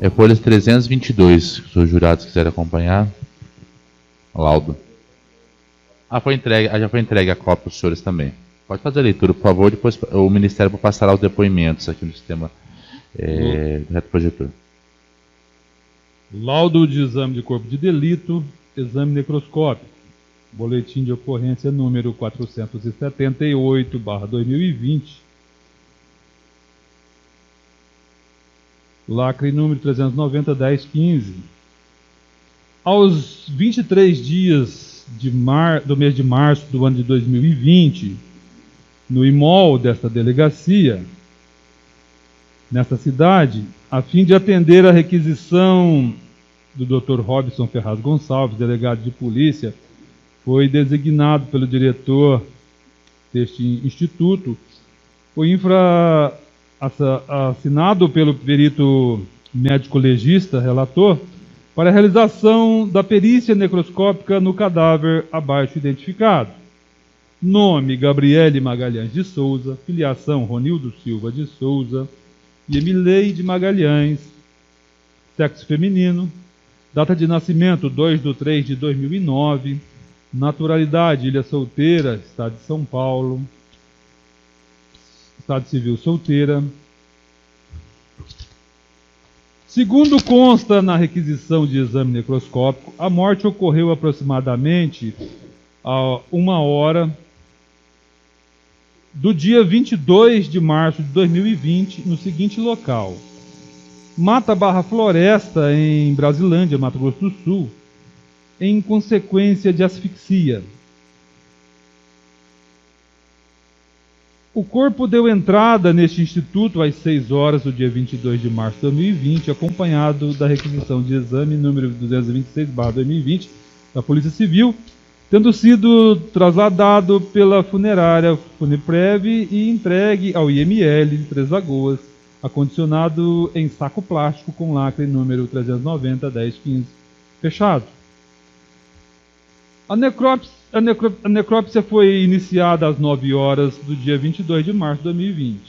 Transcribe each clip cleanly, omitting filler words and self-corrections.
É folhas 322, se os jurados quiserem acompanhar. Laudo. Já foi entregue a cópia para os senhores também. Pode fazer a leitura, por favor, depois o Ministério passará os depoimentos aqui no sistema do retroprojetor. Laudo de exame de corpo de delito, exame necroscópico. Boletim de ocorrência número 478/2020. Lacre número 390-1015. Aos 23 dias do mês de março do ano de 2020, no imol desta delegacia, nesta cidade, a fim de atender à requisição do Dr. Robson Ferraz Gonçalves, delegado de polícia, foi designado pelo diretor deste instituto o infra assinado pelo perito médico-legista relator para a realização da perícia necroscópica no cadáver abaixo identificado. Nome: Gabriele Magalhães de Souza. Filiação: Ronildo Silva de Souza e Emileide Magalhães. Sexo feminino. Data de nascimento: 2/3/2009. Naturalidade: ilha solteira, estado de São Paulo. Estado civil: solteira. Segundo consta na requisição de exame necroscópico, a morte ocorreu aproximadamente a 1h do dia 22 de março de 2020, no seguinte local: Mata / Floresta, em Brasilândia, Mato Grosso do Sul, em consequência de asfixia. O corpo deu entrada neste instituto às 6h do dia 22 de março de 2020, acompanhado da requisição de exame número 226/2020 da Polícia Civil, tendo sido trasladado pela funerária Funeprev e entregue ao IML de Três Lagoas, acondicionado em saco plástico com lacre número 390-1015, fechado. A necrópsia foi iniciada às 9h do dia 22 de março de 2020.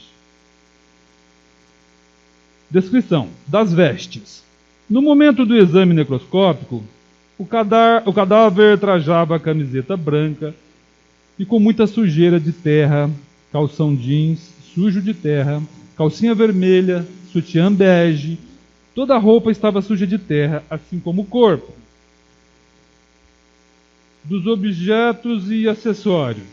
Descrição das vestes. No momento do exame necroscópico, o cadáver trajava camiseta branca e com muita sujeira de terra, calção jeans sujo de terra, calcinha vermelha, sutiã bege. Toda a roupa estava suja de terra, assim como o corpo. Dos objetos e acessórios.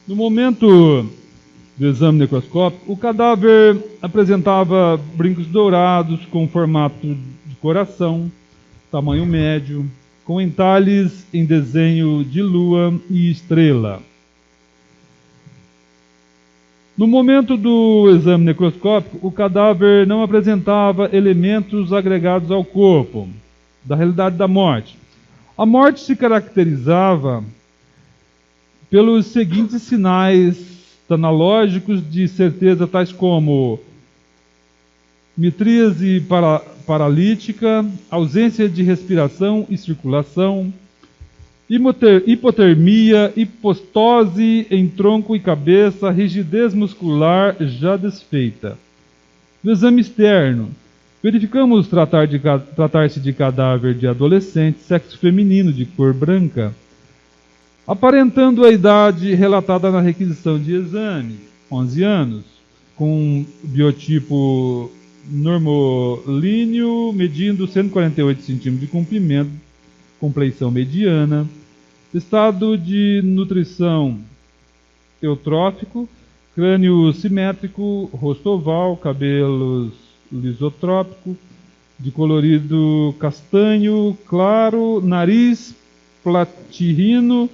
No momento do exame necroscópico, o cadáver apresentava brincos dourados com formato de coração, tamanho médio, com entalhes em desenho de lua e estrela. No momento do exame necroscópico, o cadáver não apresentava elementos agregados ao corpo, da realidade da morte. A morte se caracterizava pelos seguintes sinais tanalógicos de certeza, tais como mitríase paralítica, ausência de respiração e circulação, hipotermia, hipostose em tronco e cabeça, rigidez muscular já desfeita. No exame externo, verificamos tratar-se de cadáver de adolescente, sexo feminino, de cor branca, aparentando a idade relatada na requisição de exame, 11 anos, com biotipo normolíneo, medindo 148 centímetros de comprimento, compleição mediana, estado de nutrição eutrófico, crânio simétrico, rosto oval, cabelos lisotrópico, de colorido castanho claro, nariz platirrino,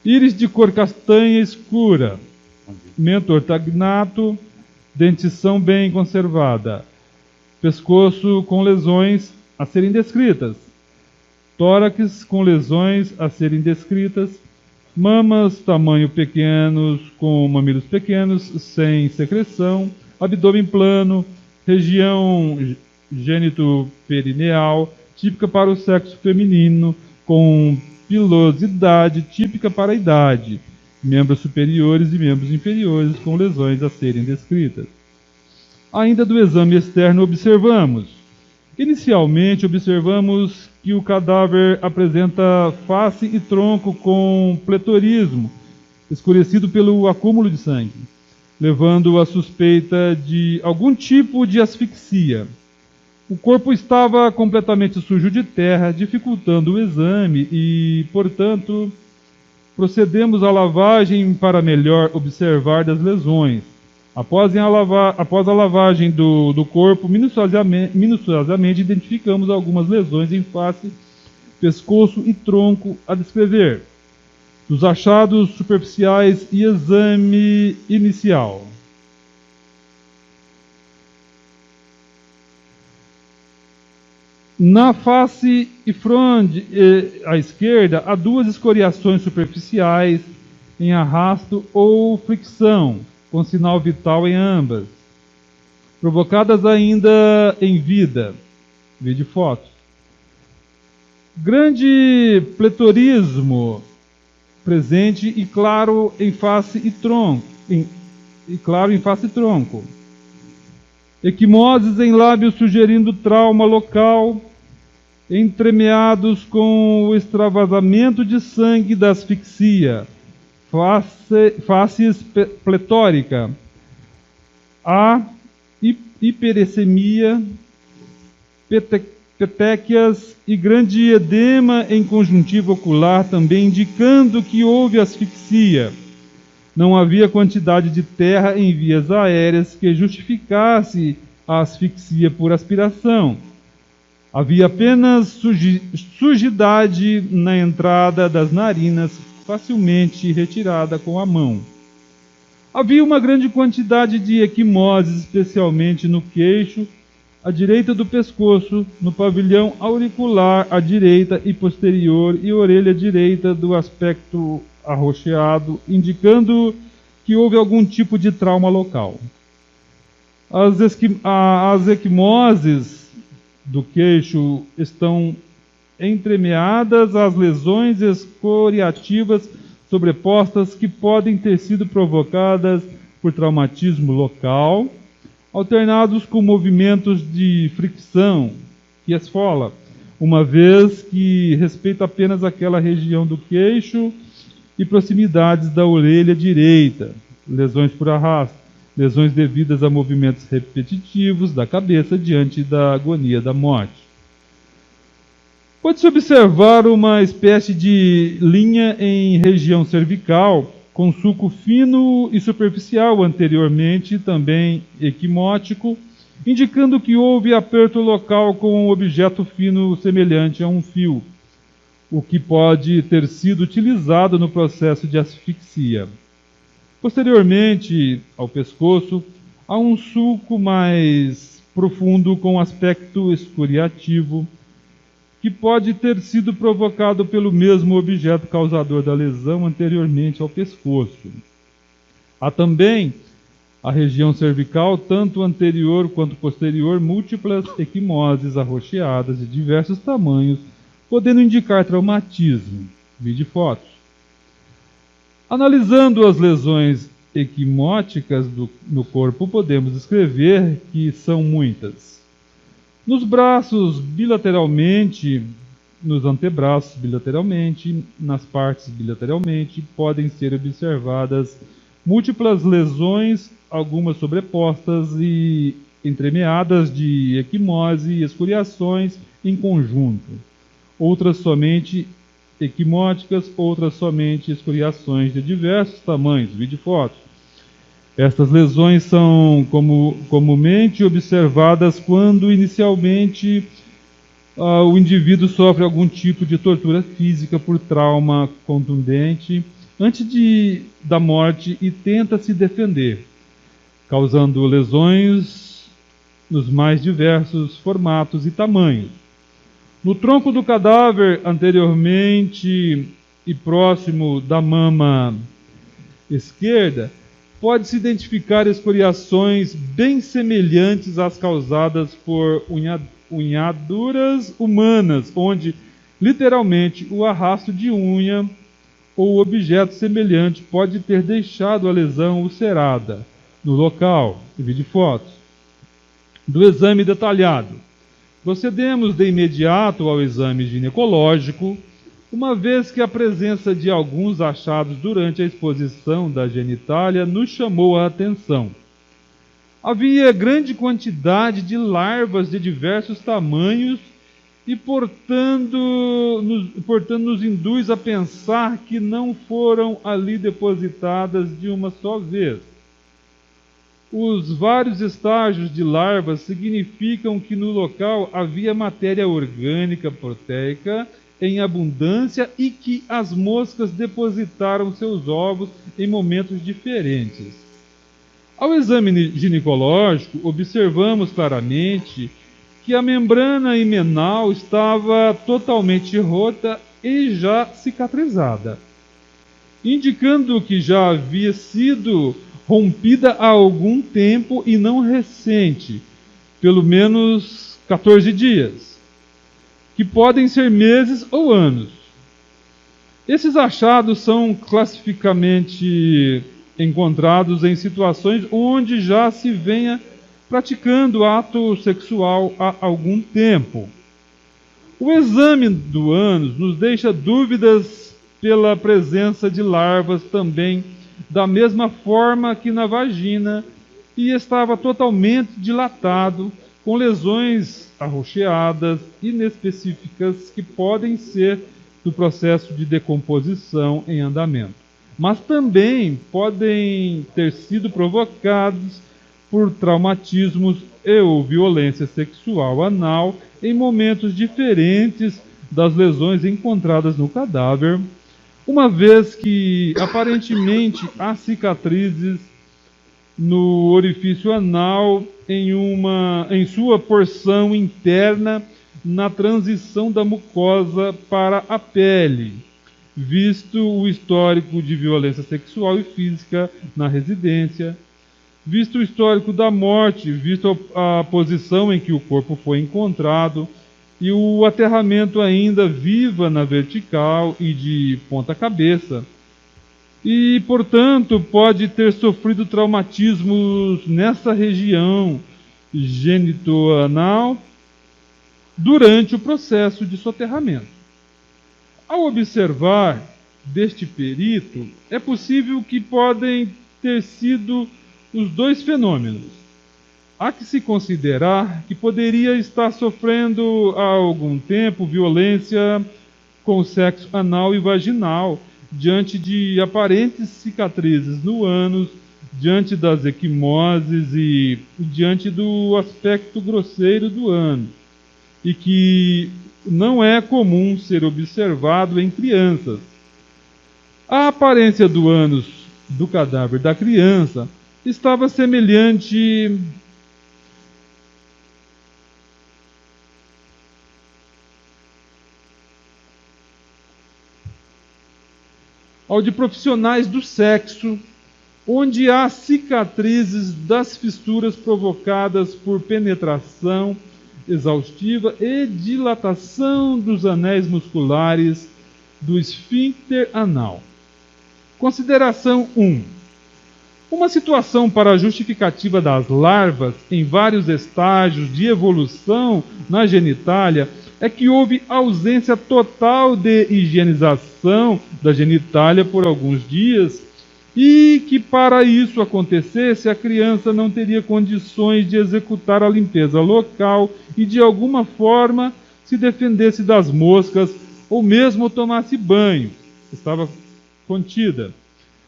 íris de cor castanha escura, mento ortagnato, dentição bem conservada, pescoço com lesões a serem descritas, tórax com lesões a serem descritas, mamas tamanho pequenos com mamilos pequenos, sem secreção, abdômen plano, região gênito-perineal, típica para o sexo feminino, com pilosidade típica para a idade, membros superiores e membros inferiores com lesões a serem descritas. Ainda do exame externo inicialmente observamos que o cadáver apresenta face e tronco com pletorismo, escurecido pelo acúmulo de sangue, levando à suspeita de algum tipo de asfixia. O corpo estava completamente sujo de terra, dificultando o exame e, portanto, procedemos à lavagem para melhor observar das lesões. Após a lavagem do corpo, minuciosamente identificamos algumas lesões em face, pescoço e tronco a descrever. Dos achados superficiais e exame inicial. Na face e fronte à esquerda, há duas escoriações superficiais em arrasto ou fricção, com sinal vital em ambas, provocadas ainda em vida. Vide foto. Grande pletorismo presente e claro em face e tronco. Equimoses em lábios sugerindo trauma local, entremeados com o extravasamento de sangue da asfixia, face pletórica, a hipericemia, petequias e grande edema em conjuntiva ocular, também indicando que houve asfixia. Não havia quantidade de terra em vias aéreas que justificasse a asfixia por aspiração. Havia apenas sujidade na entrada das narinas, facilmente retirada com a mão. Havia uma grande quantidade de equimoses, especialmente no queixo, à direita do pescoço, no pavilhão auricular à direita e posterior e orelha direita do aspecto arroxeado, indicando que houve algum tipo de trauma local. As equimoses do queixo estão entremeadas às lesões escoriativas sobrepostas que podem ter sido provocadas por traumatismo local, alternados com movimentos de fricção que esfola, uma vez que respeita apenas aquela região do queixo e proximidades da orelha direita, lesões por arrasto, lesões devidas a movimentos repetitivos da cabeça diante da agonia da morte. Pode-se observar uma espécie de linha em região cervical, com sulco fino e superficial anteriormente, também equimótico, indicando que houve aperto local com um objeto fino semelhante a um fio, o que pode ter sido utilizado no processo de asfixia. Posteriormente ao pescoço, há um sulco mais profundo com aspecto escoriativo, que pode ter sido provocado pelo mesmo objeto causador da lesão anteriormente ao pescoço. Há também a região cervical, tanto anterior quanto posterior, múltiplas equimoses arroxeadas de diversos tamanhos, podendo indicar traumatismo. Vide fotos. Analisando as lesões equimóticas no corpo, podemos escrever que são muitas. Nos braços bilateralmente, nos antebraços bilateralmente, nas partes bilateralmente, podem ser observadas múltiplas lesões, algumas sobrepostas e entremeadas de equimose e escoriações em conjunto. Outras somente equimóticas, outras somente escoriações de diversos tamanhos. Vide fotos. Estas lesões são comumente observadas quando inicialmente o indivíduo sofre algum tipo de tortura física por trauma contundente antes da morte e tenta se defender, causando lesões nos mais diversos formatos e tamanhos. No tronco do cadáver, anteriormente e próximo da mama esquerda, pode-se identificar escoriações bem semelhantes às causadas por unhaduras humanas, onde Literalmente, o arrasto de unha ou objeto semelhante pode ter deixado a lesão ulcerada no local. Vídeo fotos. Do exame detalhado. Procedemos de imediato ao exame ginecológico, uma vez que a presença de alguns achados durante a exposição da genitália nos chamou a atenção. Havia grande quantidade de larvas de diversos tamanhos e, portanto, nos induz a pensar que não foram ali depositadas de uma só vez. Os vários estágios de larvas significam que no local havia matéria orgânica proteica em abundância e que as moscas depositaram seus ovos em momentos diferentes. Ao exame ginecológico, observamos claramente que a membrana himenal estava totalmente rota e já cicatrizada, indicando que já havia sido rompida há algum tempo e não recente, pelo menos 14 dias, que podem ser meses ou anos. Esses achados são classificamente encontrados em situações onde já se venha praticando ato sexual há algum tempo. O exame do ânus nos deixa dúvidas pela presença de larvas também, da mesma forma que na vagina, e estava totalmente dilatado, com lesões arroxeadas inespecíficas que podem ser do processo de decomposição em andamento, mas também podem ter sido provocados por traumatismos e ou violência sexual anal em momentos diferentes das lesões encontradas no cadáver, uma vez que aparentemente há cicatrizes no orifício anal em sua porção interna na transição da mucosa para a pele, visto o histórico de violência sexual e física na residência, visto o histórico da morte, visto a posição em que o corpo foi encontrado e o aterramento ainda viva na vertical e de ponta cabeça. E, portanto, pode ter sofrido traumatismos nessa região genitoanal durante o processo de soterramento. Ao observar deste perito, é possível que podem ter sido os dois fenômenos. Há que se considerar que poderia estar sofrendo há algum tempo violência com sexo anal e vaginal, diante de aparentes cicatrizes no ânus, diante das equimoses e diante do aspecto grosseiro do ânus, e que não é comum ser observado em crianças. A aparência do ânus do cadáver da criança estava semelhante ao de profissionais do sexo, onde há cicatrizes das fissuras provocadas por penetração exaustiva e dilatação dos anéis musculares do esfíncter anal. Consideração 1. Uma situação para a justificativa das larvas em vários estágios de evolução na genitália é que houve ausência total de higienização da genitália por alguns dias e que, para isso acontecesse, a criança não teria condições de executar a limpeza local e, de alguma forma, se defendesse das moscas ou mesmo tomasse banho. Estava contida.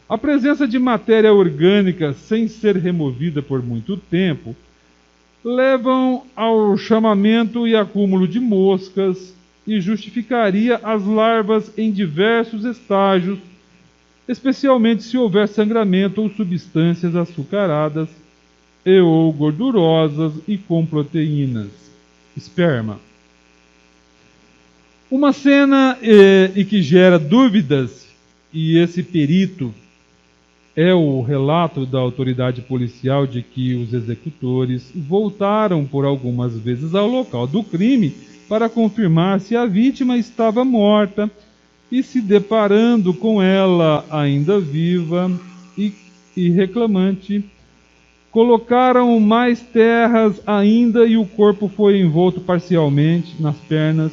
A presença de matéria orgânica sem ser removida por muito tempo levam ao chamamento e acúmulo de moscas e justificaria as larvas em diversos estágios, especialmente se houver sangramento ou substâncias açucaradas e ou gordurosas e com proteínas. Esperma. Uma cena e que gera dúvidas, e esse perito é o relato da autoridade policial de que os executores voltaram por algumas vezes ao local do crime para confirmar se a vítima estava morta e, se deparando com ela ainda viva e reclamante, colocaram mais terras ainda e o corpo foi envolto parcialmente nas pernas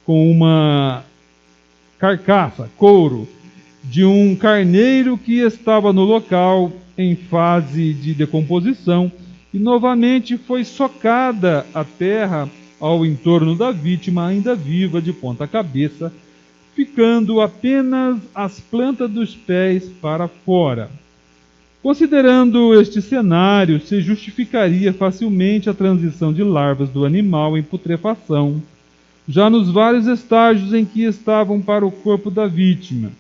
com uma carcaça, couro, de um carneiro que estava no local em fase de decomposição, e novamente foi socada a terra ao entorno da vítima ainda viva de ponta cabeça, ficando apenas as plantas dos pés para fora. Considerando este cenário, se justificaria facilmente a transição de larvas do animal em putrefação, já nos vários estágios em que estavam para o corpo da vítima,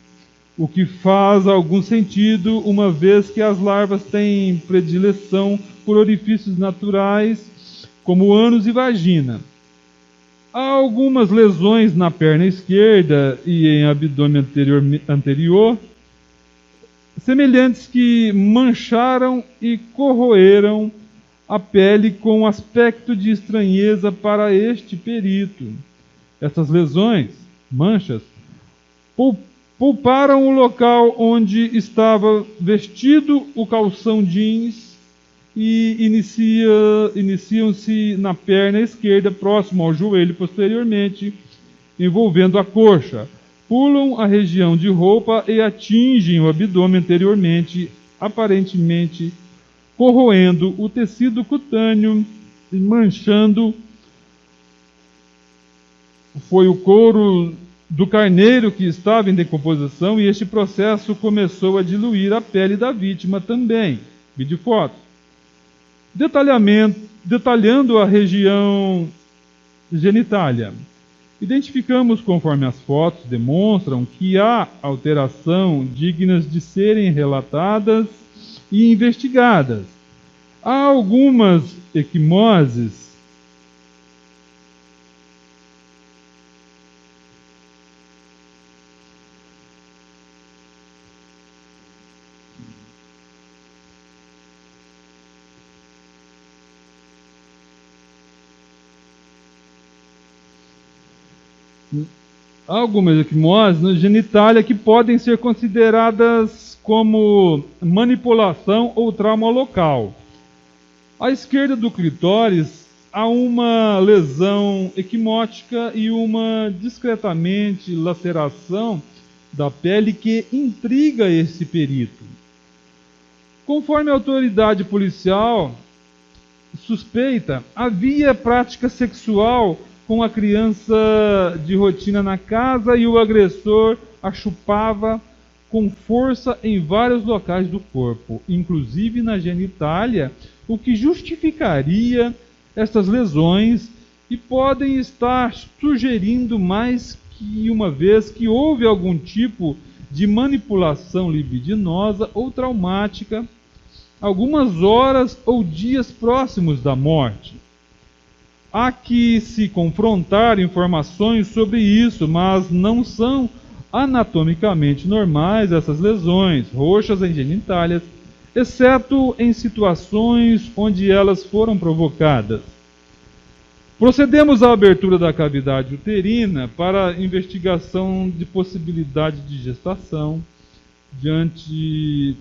o que faz algum sentido, uma vez que as larvas têm predileção por orifícios naturais, como ânus e vagina. Há algumas lesões na perna esquerda e em abdômen anterior, semelhantes, que mancharam e corroeram a pele com aspecto de estranheza para este perito. Essas lesões, manchas, pouparam o local onde estava vestido o calção jeans e iniciam-se na perna esquerda, próximo ao joelho posteriormente, envolvendo a coxa. Pulam a região de roupa e atingem o abdômen anteriormente, aparentemente corroendo o tecido cutâneo e manchando. Foi o couro do carneiro que estava em decomposição e este processo começou a diluir a pele da vítima também. Vídeo foto. Detalhando a região genitália. Identificamos, conforme as fotos demonstram, que há alteração dignas de serem relatadas e investigadas. Há algumas equimoses na genitália que podem ser consideradas como manipulação ou trauma local. À esquerda do clitóris há uma lesão equimótica e uma discretamente laceração da pele que intriga esse perito. Conforme a autoridade policial suspeita, havia prática sexual com a criança de rotina na casa e o agressor a chupava com força em vários locais do corpo, inclusive na genitália, o que justificaria estas lesões e podem estar sugerindo mais que uma vez que houve algum tipo de manipulação libidinosa ou traumática algumas horas ou dias próximos da morte. Há que se confrontar informações sobre isso, mas não são anatomicamente normais essas lesões roxas em genitálias, exceto em situações onde elas foram provocadas. Procedemos à abertura da cavidade uterina para investigação de possibilidade de gestação diante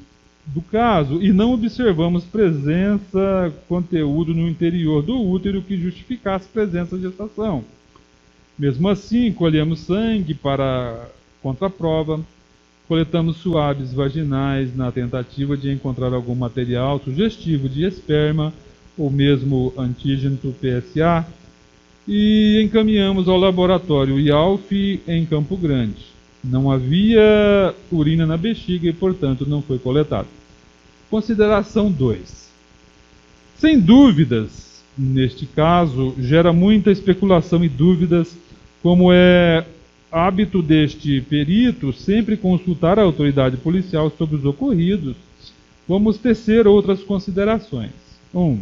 do caso e não observamos presença, conteúdo no interior do útero que justificasse presença de gestação. Mesmo assim, colhemos sangue para contraprova, coletamos suaves vaginais na tentativa de encontrar algum material sugestivo de esperma ou mesmo antígeno PSA e encaminhamos ao laboratório IALF em Campo Grande. Não havia urina na bexiga e, portanto, não foi coletado. Consideração 2. Sem dúvidas, neste caso, gera muita especulação e dúvidas, como é hábito deste perito sempre consultar a autoridade policial sobre os ocorridos. Vamos tecer outras considerações. 1.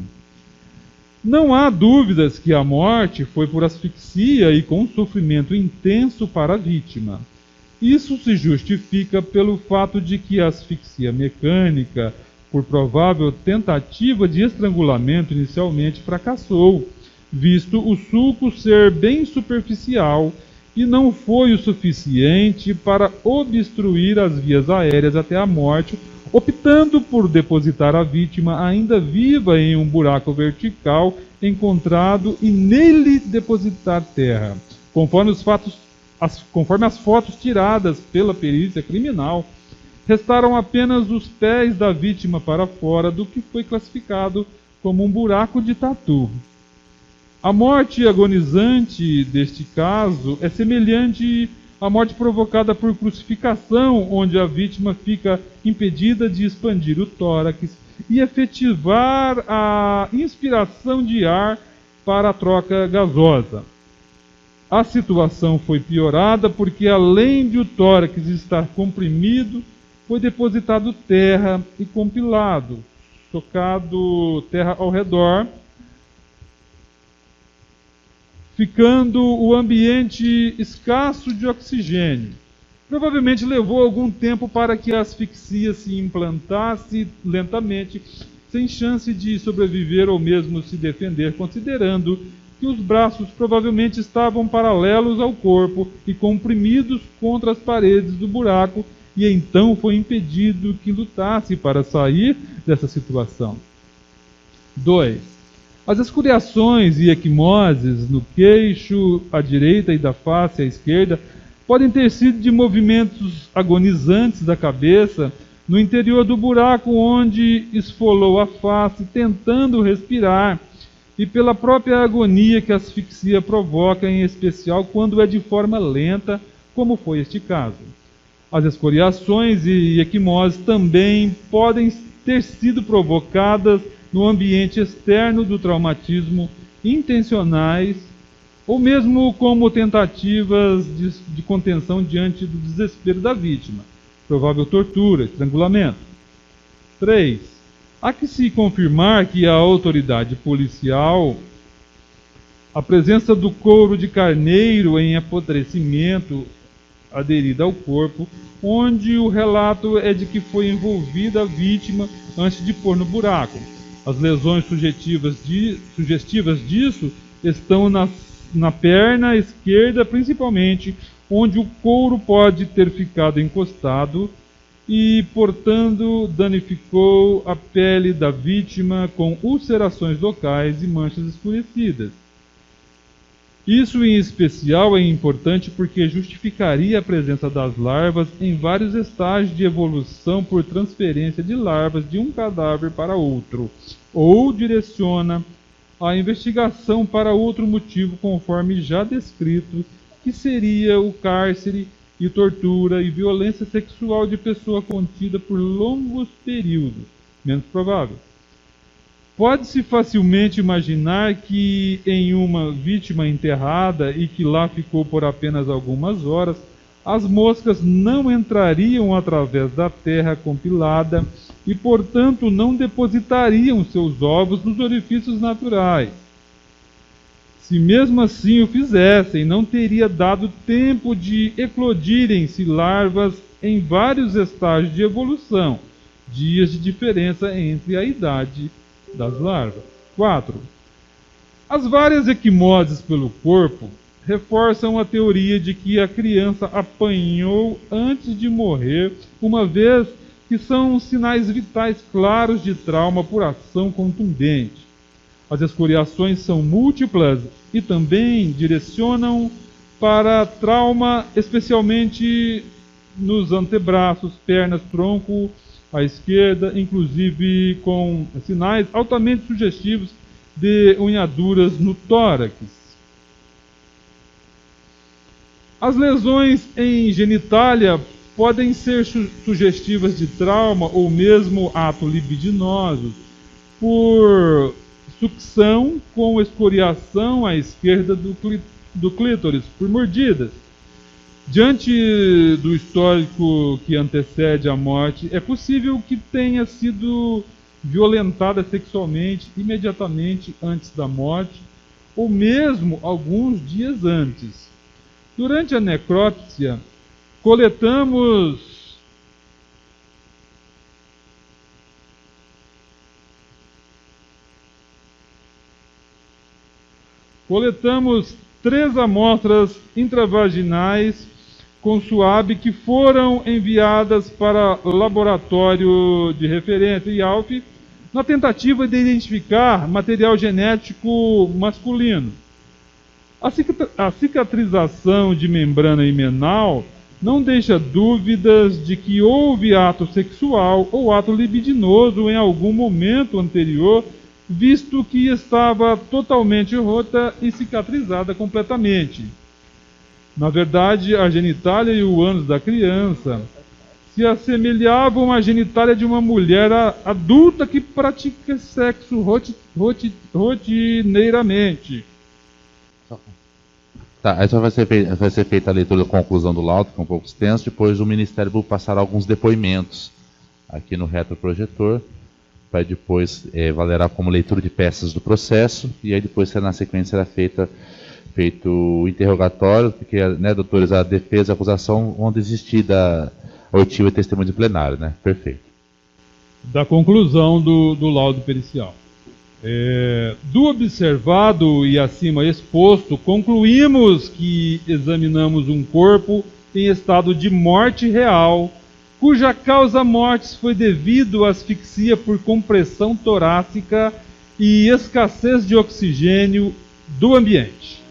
Não há dúvidas que a morte foi por asfixia e com sofrimento intenso para a vítima. Isso se justifica pelo fato de que a asfixia mecânica, por provável tentativa de estrangulamento, inicialmente fracassou, visto o sulco ser bem superficial e não foi o suficiente para obstruir as vias aéreas até a morte, optando por depositar a vítima ainda viva em um buraco vertical encontrado e nele depositar terra. Conforme as fotos tiradas pela perícia criminal, restaram apenas os pés da vítima para fora do que foi classificado como um buraco de tatu. A morte agonizante deste caso é semelhante à morte provocada por crucificação, onde a vítima fica impedida de expandir o tórax e efetivar a inspiração de ar para a troca gasosa. A situação foi piorada porque, além de o tórax estar comprimido, foi depositado terra e compilado, tocado terra ao redor, ficando o ambiente escasso de oxigênio. Provavelmente levou algum tempo para que a asfixia se implantasse lentamente, sem chance de sobreviver ou mesmo se defender, considerando que os braços provavelmente estavam paralelos ao corpo e comprimidos contra as paredes do buraco, e então foi impedido que lutasse para sair dessa situação. 2. As escoriações e equimoses no queixo à direita e da face à esquerda podem ter sido de movimentos agonizantes da cabeça no interior do buraco onde esfolou a face tentando respirar, e pela própria agonia que a asfixia provoca, em especial quando é de forma lenta, como foi este caso. As escoriações e equimoses também podem ter sido provocadas no ambiente externo do traumatismo, intencionais, ou mesmo como tentativas de contenção diante do desespero da vítima, provável tortura, estrangulamento. 3. Há que se confirmar que a autoridade policial, a presença do couro de carneiro em apodrecimento aderida ao corpo, onde o relato é de que foi envolvida a vítima antes de pôr no buraco. As lesões sugestivas disso estão na perna esquerda, principalmente, onde o couro pode ter ficado encostado e, portanto, danificou a pele da vítima com ulcerações locais e manchas escurecidas. Isso, em especial, é importante porque justificaria a presença das larvas em vários estágios de evolução por transferência de larvas de um cadáver para outro, ou direciona a investigação para outro motivo, conforme já descrito, que seria o cárcere e tortura e violência sexual de pessoa contida por longos períodos, menos provável. Pode-se facilmente imaginar que em uma vítima enterrada e que lá ficou por apenas algumas horas, as moscas não entrariam através da terra compilada e, portanto, não depositariam seus ovos nos orifícios naturais. Se mesmo assim o fizessem, não teria dado tempo de eclodirem-se larvas em vários estágios de evolução, dias de diferença entre a idade das larvas. 4. As várias equimoses pelo corpo reforçam a teoria de que a criança apanhou antes de morrer, uma vez que são sinais vitais claros de trauma por ação contundente. As escoriações são múltiplas e também direcionam para trauma, especialmente nos antebraços, pernas, tronco, à esquerda, inclusive com sinais altamente sugestivos de unhaduras no tórax. As lesões em genitália podem ser sugestivas de trauma ou mesmo ato libidinoso, por sucção com escoriação à esquerda do clítoris, por mordidas. Diante do histórico que antecede a morte, é possível que tenha sido violentada sexualmente imediatamente antes da morte, ou mesmo alguns dias antes. Durante a necrópsia, coletamos coletamos 3 amostras intravaginais com suave que foram enviadas para o laboratório de referência IALF na tentativa de identificar material genético masculino. A cicatrização de membrana imenal não deixa dúvidas de que houve ato sexual ou ato libidinoso em algum momento anterior, visto que estava totalmente rota e cicatrizada completamente. Na verdade, a genitália e o ânus da criança se assemelhavam à genitália de uma mulher adulta que pratica sexo rotineiramente. Tá, aí só vai ser feita a leitura da conclusão do laudo, que é um pouco extenso, depois o Ministério vai passar alguns depoimentos aqui no retroprojetor, para depois valerá como leitura de peças do processo, e aí depois na sequência será feito o interrogatório, porque, né, doutores, a defesa e a acusação vão desistir da oitiva e testemunho de plenário, né? Perfeito. Da conclusão do laudo pericial. Do observado e acima exposto, concluímos que examinamos um corpo em estado de morte real, cuja causa mortis foi devido à asfixia por compressão torácica e escassez de oxigênio do ambiente.